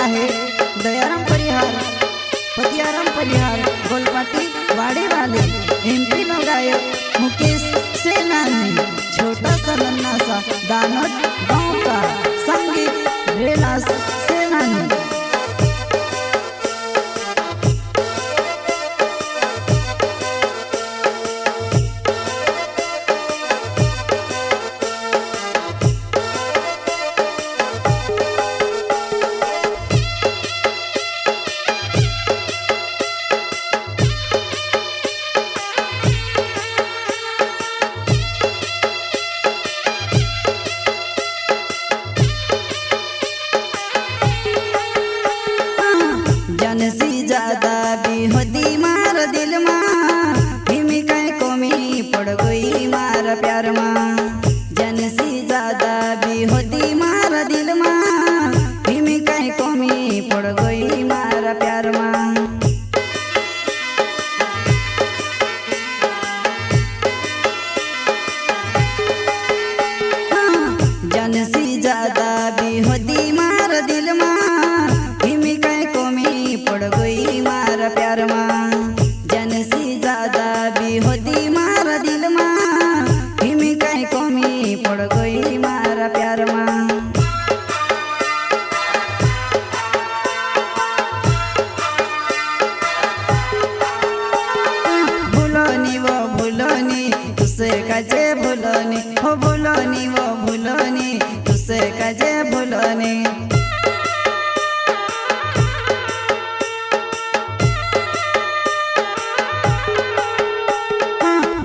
करता है दयाराम परिहार, पतियाराम परिहार, गोलपाटी वाड़े वाले एमपी नो गायक मुकेश सेनानी, छोटा सा नन्हा सा दानोद गांव का संगीत रेलास सेनानी। जनसी ज्यादा भी होती मार दिल माँ, हिमी कहीं कमी पड़ गई मार प्यार माँ। जनसी ज्यादा भी होती मार दिल माँ, हिमी कहीं कमी पड़ गई मार प्यार माँ। जनसी ज्यादा भी होती मार दिल माँ, हिमी कहीं कमी पड़ गई मार प्यार माँ। जनसी ज्यादा भी होती मार दिल माँ, हिमी कहीं कमी पड़ गई मार प्यार माँ। भूलोनी वो भूलोनी तुसे कजे भूलोनी, हो भूलोनी वो भूलोनी तुसे कजे भूलोनी।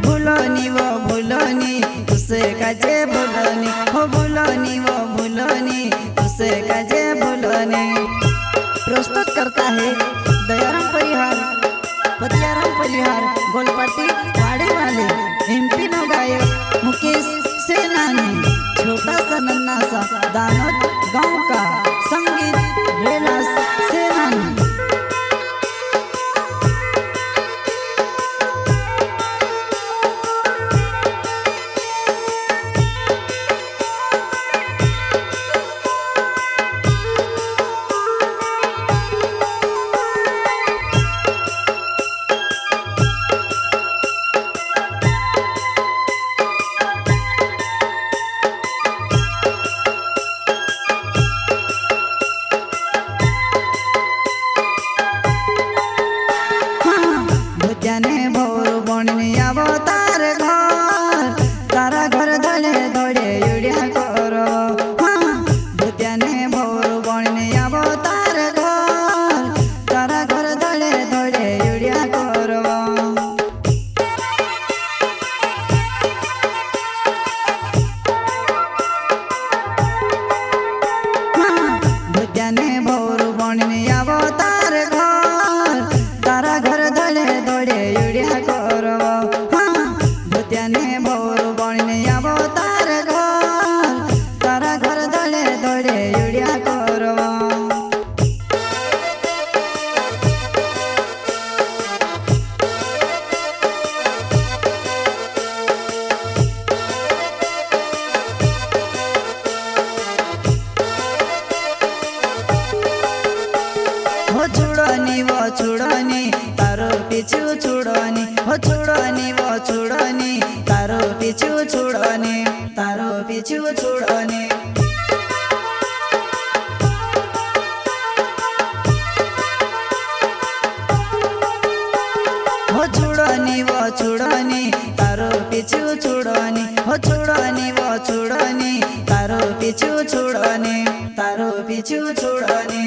भूलोनी वो भूलोनी तुसे कजे भूलोनी, हो भूलोनी वो भूलोनी तुसे कजे भूलोनी। प्रस्तुत करता है दयाराम परिहार, पतियाराम परिहार, गोलपाटी वाड़े वाले एमपी नो गायक मुकेश सेनानी, छोटा सा नन्हा सा दानोद गांव का संगीत रेलास सेनानी। भुजाने भोर बणने आवो तार घर, तारा घर धड़े धड़े युड़िया करो। भुजाने भोर बणने आवो तार घर, तारा घर धड़े धड़े युड़िया करो। भुजाने भोर बणने आवो तार घर, तारा घर धड़े धड़े युड़िया करो। भुजाने भोर बणने आवो तार घर, तारा घर धड़े धड़े युड़िया करो। हो छुड़नी वो छुड़नी तारो पीछू छुड़नी, हो छुड़नी वो छुड़नी तारो पीछू छुड़नी, तारो पीछू छुड़नी। हो छुड़नी वो छुड़नी तारो पीछू छुड़नी, हो छुड़नी वो छुड़नी तारो पीछू छुड़नी, तारो पीछू छुड़नी।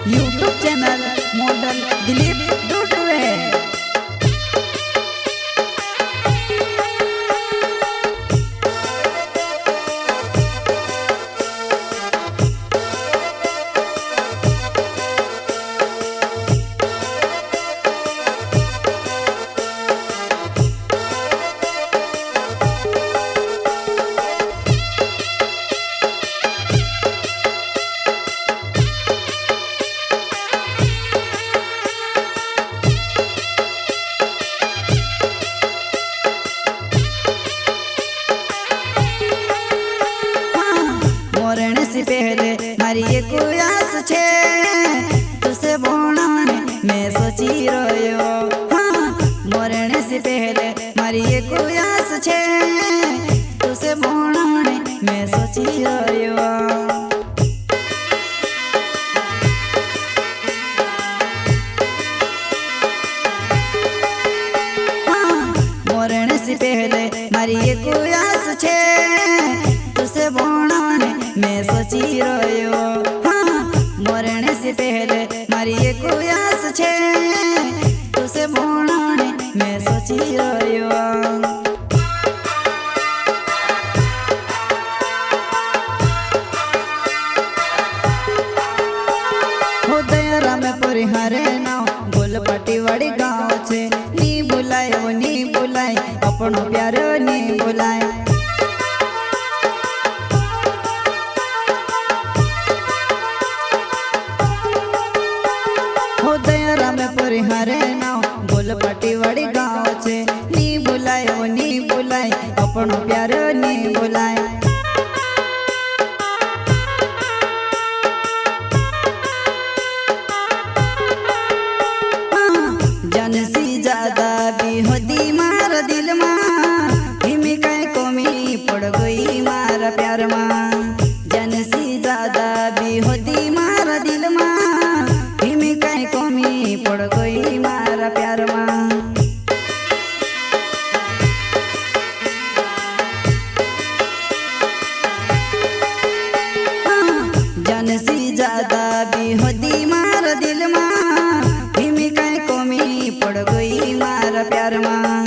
YouTube channel model Dilip Dudwe. पहले मारी एक आस छे तुसे बोलाने मैं सोची रह्यो। हाँ मरने से पहले मारी एक आस छे तुसे बोलाने मैं सोची रह्यो। मरने से पहले मारी एक आस छे तुसे बोलाने मैं सोची रह्यो। हाँ मरने से पहले मारी एक आस छे तुसे बोलाने मैं सोची रह्यो। हो दयारा में परिहारे नाव गोलपाटी वाड़ी गाँव छे नी बुलाय वो नी बुलाय अपनो प्यारो नी बुलाय। हो दयारा में परिहारे नाव गोलपाटी वाड़ी गाँव छे नी बुलाय वो नी बुलाय अपनो प्यारो नी बुलाय। जानसी ज्यादा भी होती मारा दिल माँ हिमी कई कमी पड़ गई मारा प्यार माँ। जानसी ज्यादा भी होती मारा दिल माँ हिमी कई कमी पड़ गई मारा प्यार माँ। जानसी ज्यादा भी होती मारा दिल माँ हिमी कई कमी पड़ गई मारा प्यार माँ।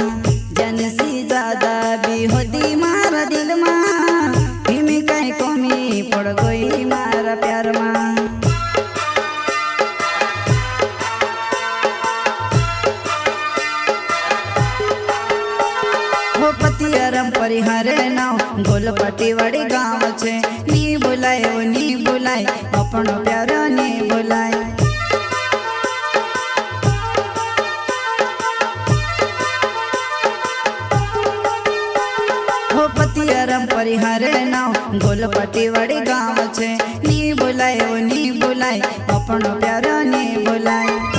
जानसी ज्यादा भी होती मारा दिल माँ हिमी कई कमी पड़ गई मारा प्यार माँ। हो पतियारम परिहारे नाव गोलपाटी वाड़ी गाँव छे नी बुलाय वो नी बुलाय अपनो प्यारो नी बुलाय। हो पतियारम परिहारे नाव गोलपाटी वाड़ी गाँव छे नी बुलाय वो नी बुलाय अपनो प्यारो नी बुलाय।